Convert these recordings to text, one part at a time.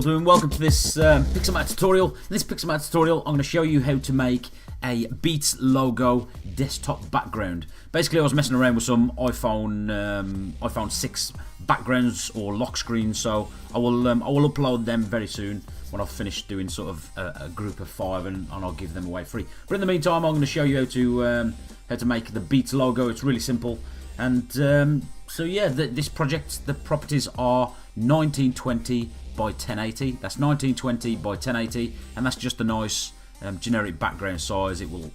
all doing? Welcome to this Pixelmator tutorial. In this Pixelmator tutorial, I'm going to show you how to make a Beats logo desktop background. Basically, I was messing around with some iPhone 6 backgrounds or lock screens, so I will upload them very soon when I've finished doing sort of a group of 5, and I'll give them away free. But in the meantime, I'm going to show you how to make the Beats logo. It's really simple, and so yeah, this project, the properties are 1920 by 1080. That's 1920 by 1080, and that's just a nice generic background size. It will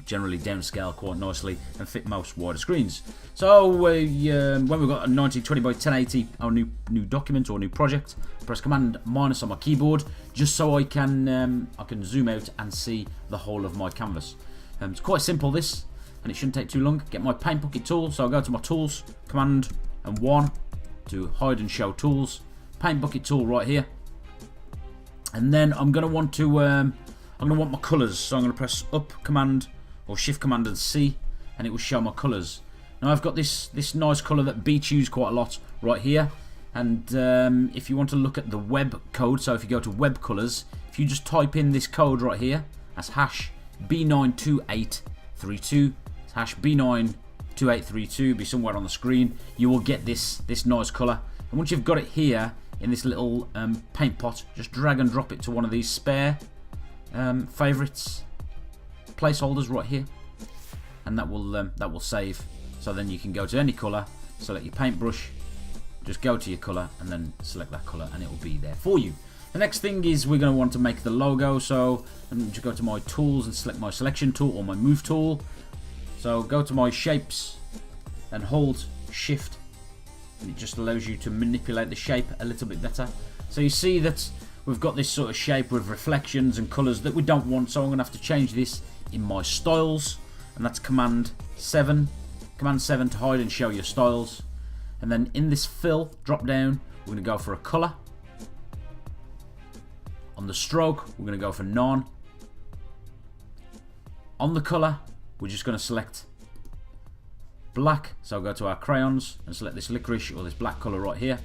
generally downscale quite nicely and fit most wider screens. So when we've got a 1920 by 1080, our new document or new project, press Command minus on my keyboard just so I can zoom out and see the whole of my canvas. It's quite simple this, and it shouldn't take too long. Get my paint bucket tool, so I'll go to my tools, Command and 1 to hide and show tools. Paint bucket tool right here, and then I'm going to want my colours, so I'm going to press up Command or Shift Command and C, and it will show my colours. Now I've got this nice colour that Beats use quite a lot right here, and if you want to look at the web code, so if you go to web colours, if you just type in this code right here, that's hash B92832, hash B92832, be somewhere on the screen, you will get this nice colour. And once you've got it here in this little paint pot, just drag and drop it to one of these spare favourites placeholders right here, and that will save. So then you can go to any colour, select your paintbrush, just go to your colour and then select that colour, and it will be there for you. The next thing is we're going to want to make the logo, so I'm just go to my tools and select my selection tool or my move tool. So go to my shapes and hold Shift, and it just allows you to manipulate the shape a little bit better. So you see that we've got this sort of shape with reflections and colours that we don't want, so I'm going to have to change this in my styles, and that's Command 7 to hide and show your styles. And then in this fill drop down, we're going to go for a colour. On the stroke, we're going to go for none. On the colour, we're just going to select black, so I'll go to our crayons and select this licorice or this black colour right here.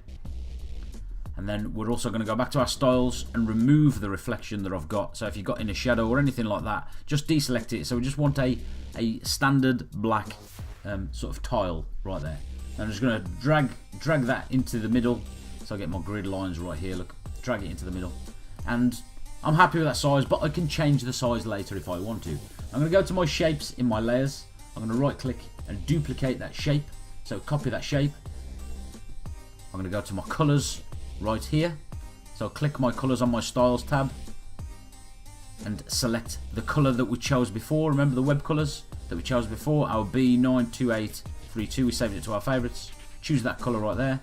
And then we're also going to go back to our styles and remove the reflection that I've got. So if you've got in a shadow or anything like that, just deselect it. So we just want a standard black sort of tile right there. And I'm just going to drag that into the middle, so I get my grid lines right here. Look, drag it into the middle, and I'm happy with that size, but I can change the size later if I want to. I'm going to go to my shapes in my layers. I'm going to right click and duplicate that shape, so copy that shape. I'm going to go to my colours right here, so click my colours on my styles tab and select the colour that we chose before. Remember the web colours that we chose before, our B92832, we saved it to our favourites. Choose that colour right there,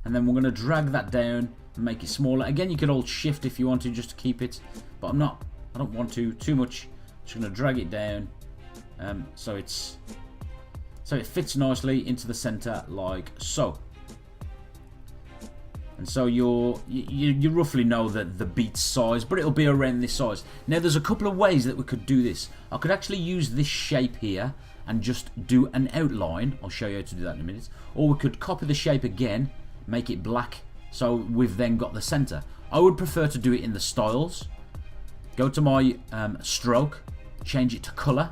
and then we're going to drag that down and make it smaller. Again, you can hold Shift if you want to, just to keep it, but I don't want to too much. Just going to drag it down so it fits nicely into the centre like so. And so you roughly know the Beats size, but it'll be around this size. Now there's a couple of ways that we could do this. I could actually use this shape here and just do an outline. I'll show you how to do that in a minute. Or we could copy the shape again, make it black, so we've then got the centre. I would prefer to do it in the styles. Go to my stroke, change it to colour.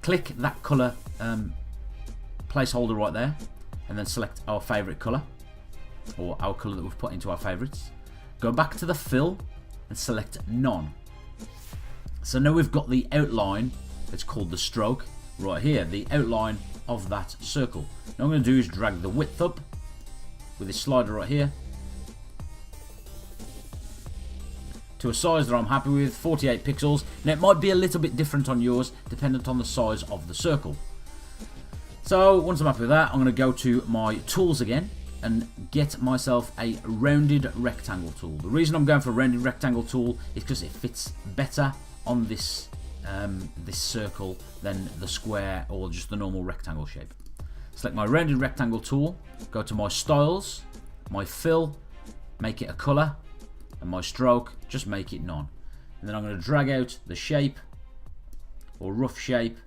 Click that colour placeholder right there, and then select our favourite colour, or our colour that we've put into our favourites. Go back to the fill and select none. So now we've got the outline, it's called the stroke, right here, the outline of that circle. Now what I'm going to do is drag the width up with this slider right here to a size that I'm happy with, 48 pixels. Now it might be a little bit different on yours, dependent on the size of the circle. So once I'm happy with that, I'm going to go to my tools again and get myself a rounded rectangle tool. The reason I'm going for a rounded rectangle tool is because it fits better on this this circle than the square or just the normal rectangle shape. Select my rounded rectangle tool, go to my styles, my fill, make it a colour, and my stroke, just make it none. And then I'm going to drag out the shape or rough shape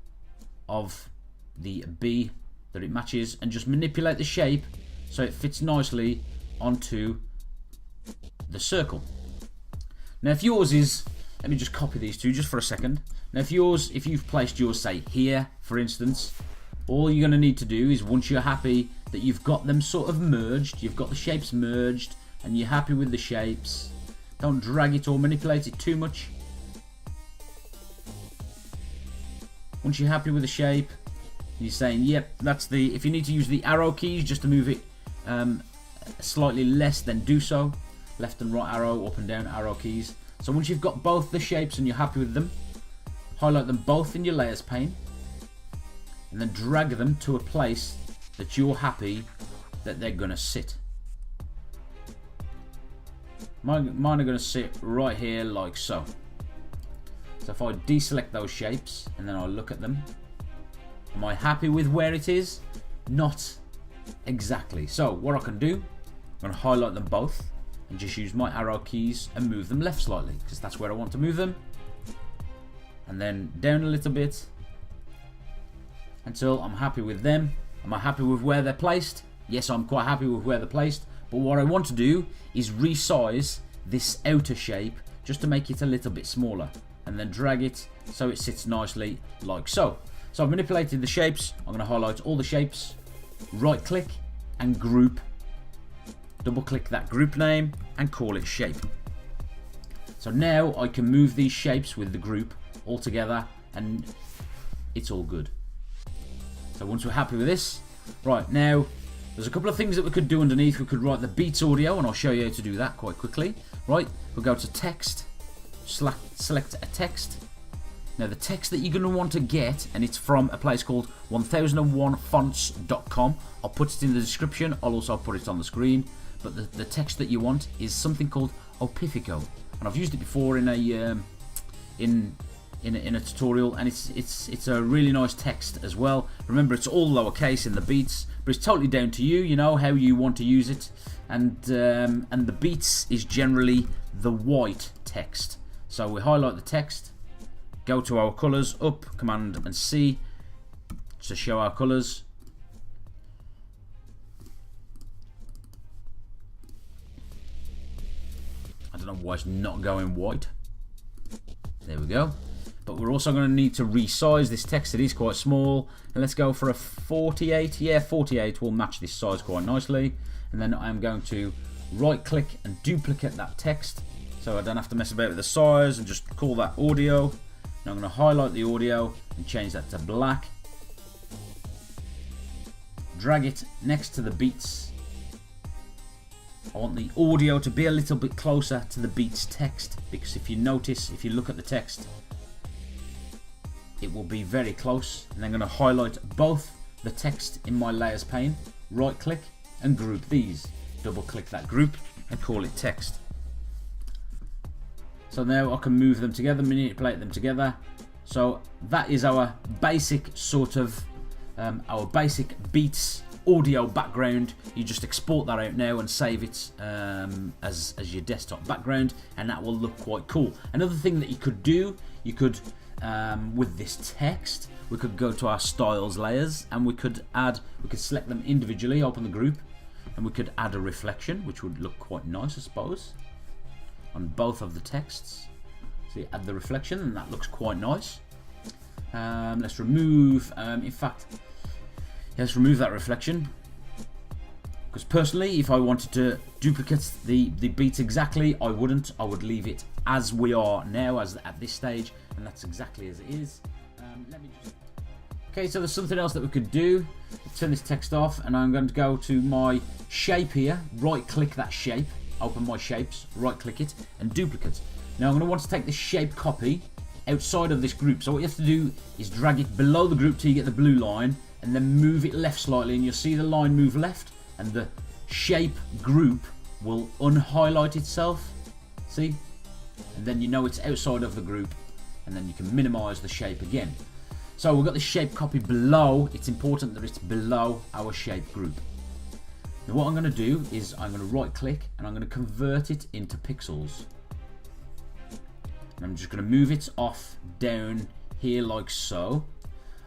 of the B that it matches and just manipulate the shape so it fits nicely onto the circle. Now if yours is, let me just copy these two just for a second. Now if you've placed yours, say here for instance, all you're going to need to do is, once you're happy that you've got them sort of merged, you've got the shapes merged and you're happy with the shapes, don't drag it or manipulate it too much. Once you're happy with the shape, you're saying yep, that's the, if you need to use the arrow keys just to move it slightly less, then do so. Left and right arrow, up and down arrow keys. So once you've got both the shapes and you're happy with them, highlight them both in your layers pane and then drag them to a place that you're happy that they're going to sit. Mine are going to sit right here like so. So if I deselect those shapes and then I look at them, am I happy with where it is? Not exactly. So what I can do, I'm going to highlight them both and just use my arrow keys and move them left slightly because that's where I want to move them, and then down a little bit until I'm happy with them. Am I happy with where they're placed? Yes, I'm quite happy with where they're placed, but what I want to do is resize this outer shape just to make it a little bit smaller and then drag it so it sits nicely like so. So I've manipulated the shapes. I'm going to highlight all the shapes, right click and group, double click that group name and call it shape. So now I can move these shapes with the group all together and it's all good. So once we're happy with this, right, now there's a couple of things that we could do underneath. We could write the Beats audio and I'll show you how to do that quite quickly. Right, we'll go to text, select a text. Now the text that you're going to want to get, and it's from a place called 1001fonts.com. I'll put it in the description. I'll also put it on the screen. But the text that you want is something called Opifico, and I've used it before in a tutorial, and it's a really nice text as well. Remember, it's all lowercase in the Beats, but it's totally down to you. You know how you want to use it, and the Beats is generally the white text. So we highlight the text, go to our colors, up, Command and C to show our colors. I don't know why it's not going white. There we go. But we're also going to need to resize this text. It is quite small. And let's go for a 48. Yeah, 48 will match this size quite nicely. And then I'm going to right click and duplicate that text, so I don't have to mess about with the size, and just call that audio. Now I'm going to highlight the audio and change that to black. Drag it next to the Beats. I want the audio to be a little bit closer to the Beats text, because if you notice, if you look at the text, it will be very close. And I'm going to highlight both the text in my layers pane, right click and group these. Double click that group and call it text. So now I can move them together, manipulate them together. So that is our basic sort of our basic Beats audio background. You just export that out now and save it as your desktop background, and that will look quite cool. Another thing that you could do, you could with this text, we could go to our styles layers and we could select them individually, open the group, and we could add a reflection, which would look quite nice, I suppose, on both of the texts. So you add the reflection and that looks quite nice. Let's remove, in fact, let's remove that reflection, because personally, if I wanted to duplicate the Beats exactly, I wouldn't. I would leave it as we are now, as at this stage, and that's exactly as it is. Let me just... Okay, so there's something else that we could do. Turn this text off, and I'm going to go to my shape here, right click that shape, open my shapes, right click it, and duplicate. Now I'm going to want to take this shape copy outside of this group. So what you have to do is drag it below the group till you get the blue line, and then move it left slightly, and you'll see the line move left, and the shape group will unhighlight itself. See? And then you know it's outside of the group, and then you can minimize the shape again. So we've got the shape copy below. It's important that it's below our shape group. Now what I'm going to do is I'm going to right click and I'm going to convert it into pixels. And I'm just going to move it off down here like so.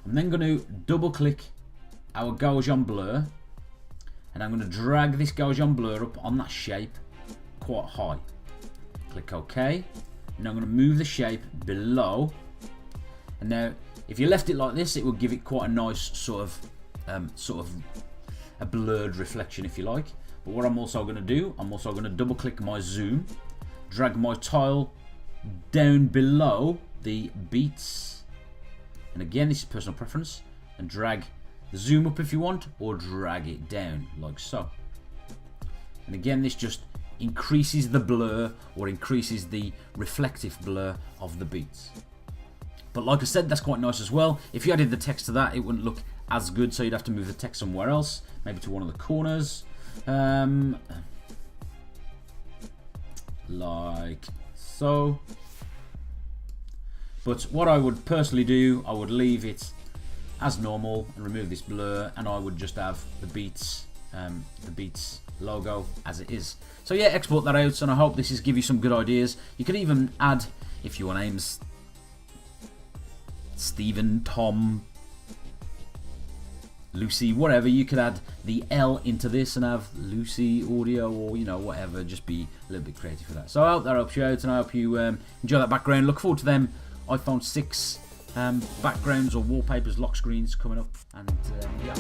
I'm then going to double click our Gaussian blur, And I'm going to drag this Gaussian blur up on that shape quite high. Click OK. And I'm going to move the shape below. And now, if you left it like this, it will give it quite a nice sort of a blurred reflection, if you like. But what I'm also going to do, I'm also going to double click my zoom, drag my tile down below the beats, and again this is personal preference, and drag the zoom up if you want, or drag it down like so. And again, this just increases the blur or increases the reflective blur of the beats. But like I said, that's quite nice as well. If you added the text to that, it wouldn't look as good, so you'd have to move the text somewhere else, maybe to one of the corners, like so. But what I would personally do, I would leave it as normal and remove this blur, and I would just have the Beats logo as it is. So yeah, export that out, and I hope this is give you some good ideas. You could even add, if your name's Stephen, Tom, Lucy, whatever, you could add the L into this and have Lucy Audio, or you know, whatever. Just be a little bit creative for that. So I hope that helps you out, and I hope you enjoy that background. Look forward to them iPhone 6 backgrounds or wallpapers, lock screens coming up, and yeah.